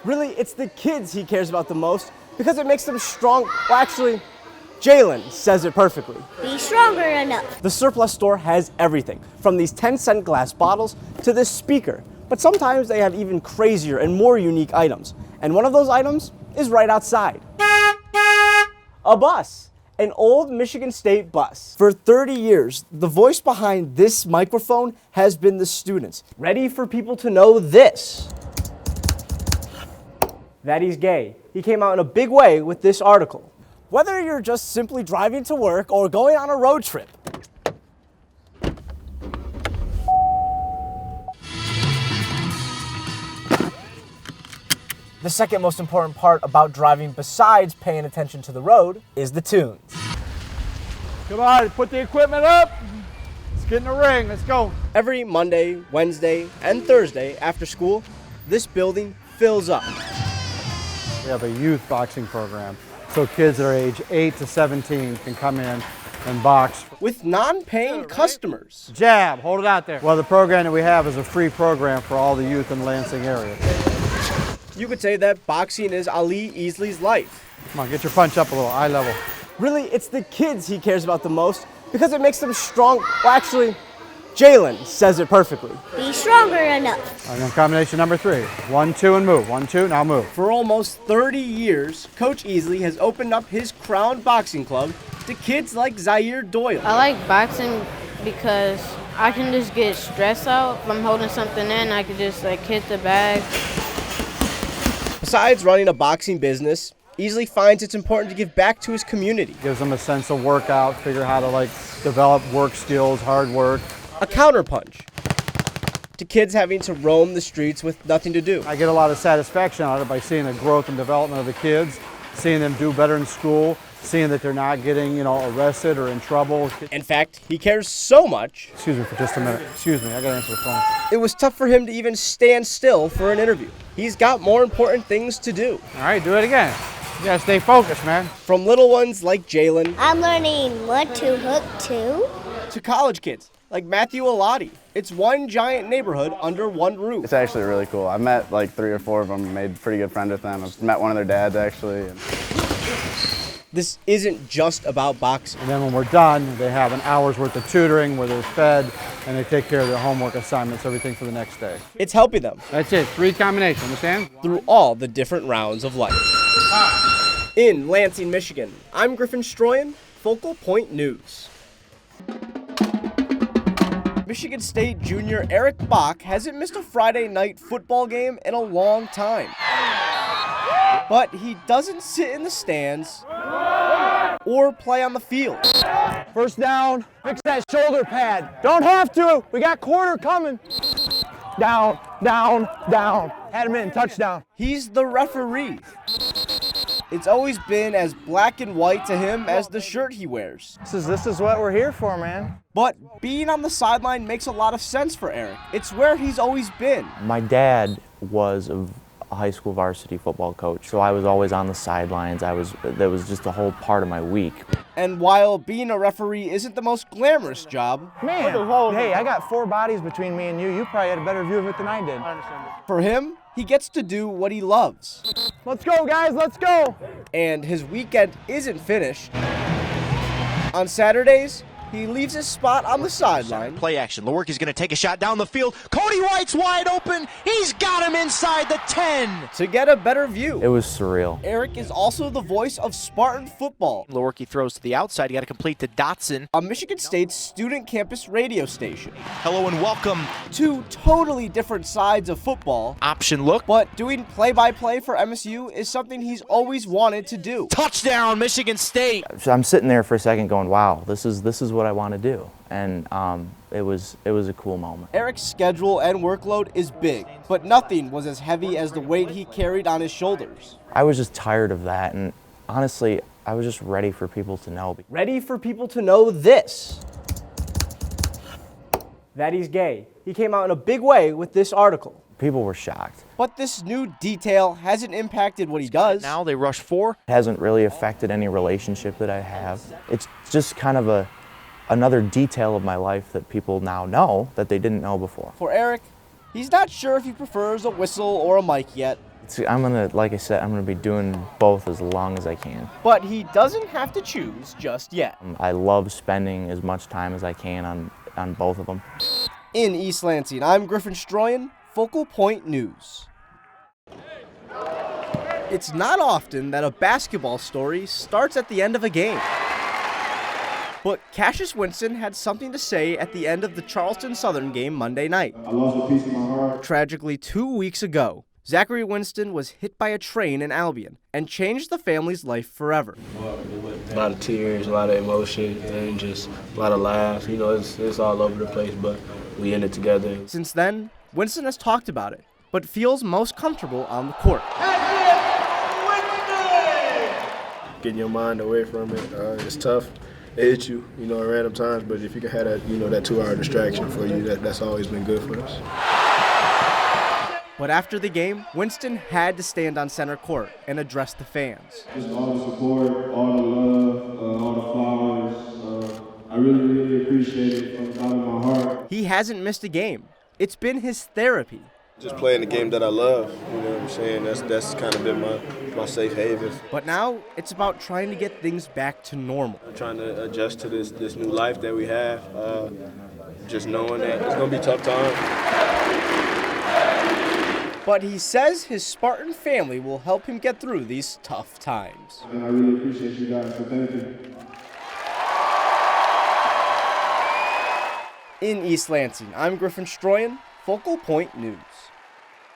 Really, it's the kids he cares about the most because it makes them strong. Well, actually, Jalen says it perfectly. Be stronger enough. The surplus store has everything, from these 10-cent glass bottles to this speaker. But sometimes they have even crazier and more unique items. And one of those items is right outside. A bus. An old Michigan State bus. For 30 years, the voice behind this microphone has been the students. Ready for people to know this? That he's gay. He came out in a big way with this article. Whether you're just simply driving to work or going on a road trip, the second most important part about driving besides paying attention to the road is the tunes. Come on, put the equipment up. Let's get in the ring, let's go. Every Monday, Wednesday, and Thursday after school, this building fills up. We have a youth boxing program, so kids that are age 8 to 17 can come in and box. With non-paying customers. Jab, hold it out there. Well, the program that we have is a free program for all the youth in the Lansing area. You could say that boxing is Ali Easley's life. Come on, get your punch up a little, eye level. Really, it's the kids he cares about the most because it makes them strong. Well, actually, Jalen says it perfectly. Be stronger enough. And then combination number 3. 1, 2, and move. 1, 2, now move. For almost 30 years, Coach Easley has opened up his Crown Boxing Club to kids like Zaire Doyle. I like boxing because I can just get stress out. If I'm holding something in, I can just hit the bag. Besides running a boxing business, Easley finds it's important to give back to his community. Gives them a sense of workout, figure how to develop work skills, hard work. A counterpunch to kids having to roam the streets with nothing to do. I get a lot of satisfaction out of it by seeing the growth and development of the kids, seeing them do better in school, seeing that they're not getting, arrested or in trouble. In fact, he cares so much. Excuse me for just a minute. Excuse me, I gotta answer the phone. It was tough for him to even stand still for an interview. He's got more important things to do. All right, do it again. You gotta stay focused, man. From little ones like Jalen. I'm learning what to hook to. To college kids like Matthew Alati. It's one giant neighborhood under one roof. It's actually really cool. I met 3 or 4 of them, made pretty good friends with them. I've met one of their dads actually. This isn't just about boxing. And then when we're done, they have an hour's worth of tutoring where they're fed and they take care of their homework assignments, everything for the next day. It's helping them. That's it, 3 combinations, understand? Through all the different rounds of life. In Lansing, Michigan, I'm Griffin Stroin, Focal Point News. Michigan State junior Eric Bach hasn't missed a Friday night football game in a long time. But he doesn't sit in the stands or play on the field. First down, fix that shoulder pad. Don't have to, we got quarter coming. Down, down, down. Had him in, touchdown. He's the referee. It's always been as black and white to him as the shirt he wears. This is what we're here for, man. But being on the sideline makes a lot of sense for Eric. It's where he's always been. My dad was a high school varsity football coach, so I was always on the sidelines. That was just a whole part of my week. And while being a referee isn't the most glamorous job, Man, hey, I got 4 bodies between me and you. You probably had a better view of it than I did. for him, he gets to do what he loves. Let's go, guys, let's go! And his weekend isn't finished. On Saturdays, he leaves his spot on the sideline. Play action. Lewerke's going to take a shot down the field. Cody White's wide open. He's got him inside the 10. To get a better view. It was surreal. Eric is also the voice of Spartan football. Lewerke throws to the outside. You got to complete to Dotson. On Michigan State's student campus radio station. Hello and welcome. Two totally different sides of football. Option look. But doing play-by-play for MSU is something he's always wanted to do. Touchdown, Michigan State. So I'm sitting there for a second going, wow, this is what I want to do. And it was a cool moment. Eric's schedule and workload is big, but nothing was as heavy as the weight he carried on his shoulders. I was just tired of that, and honestly, I was just ready for people to know. Ready for people to know this. That he's gay. He came out in a big way with this article. People were shocked. But this new detail hasn't impacted what he does. Now they rush 4. It hasn't really affected any relationship that I have. It's just kind of another detail of my life that people now know that they didn't know before. For Eric, he's not sure if he prefers a whistle or a mic yet, Like I said, I'm gonna be doing both as long as I can. But he doesn't have to choose just yet. I love spending as much time as I can on both of them. In East Lansing, I'm Griffin Stroin, Focal Point News. It's not often that a basketball story starts at the end of a game. But Cassius Winston had something to say at the end of the Charleston Southern game Monday night. I lost a piece of my heart. Tragically, 2 weeks ago, Zachary Winston was hit by a train in Albion and changed the family's life forever. A lot of tears, a lot of emotion, and just a lot of laughs. You know, it's all over the place, but we in it together. Since then, Winston has talked about it, but feels most comfortable on the court. Getting your mind away from it, it's tough. It hits you, you know, at random times, but if you can have that, you know, that 2-hour distraction for you, that's always been good for us. But after the game, Winston had to stand on center court and address the fans. Just all the support, all the love, all the flowers. I really appreciate it from the bottom of my heart. He hasn't missed a game. It's been his therapy. Just playing the game that I love, you know what I'm saying? That's kind of been my safe haven. But now it's about trying to get things back to normal. I'm trying to adjust to this new life that we have, just knowing that it's going to be tough times. But he says his Spartan family will help him get through these tough times. And I really appreciate you guys, so thank you. In East Lansing, I'm Griffin Stroin, Focal Point News.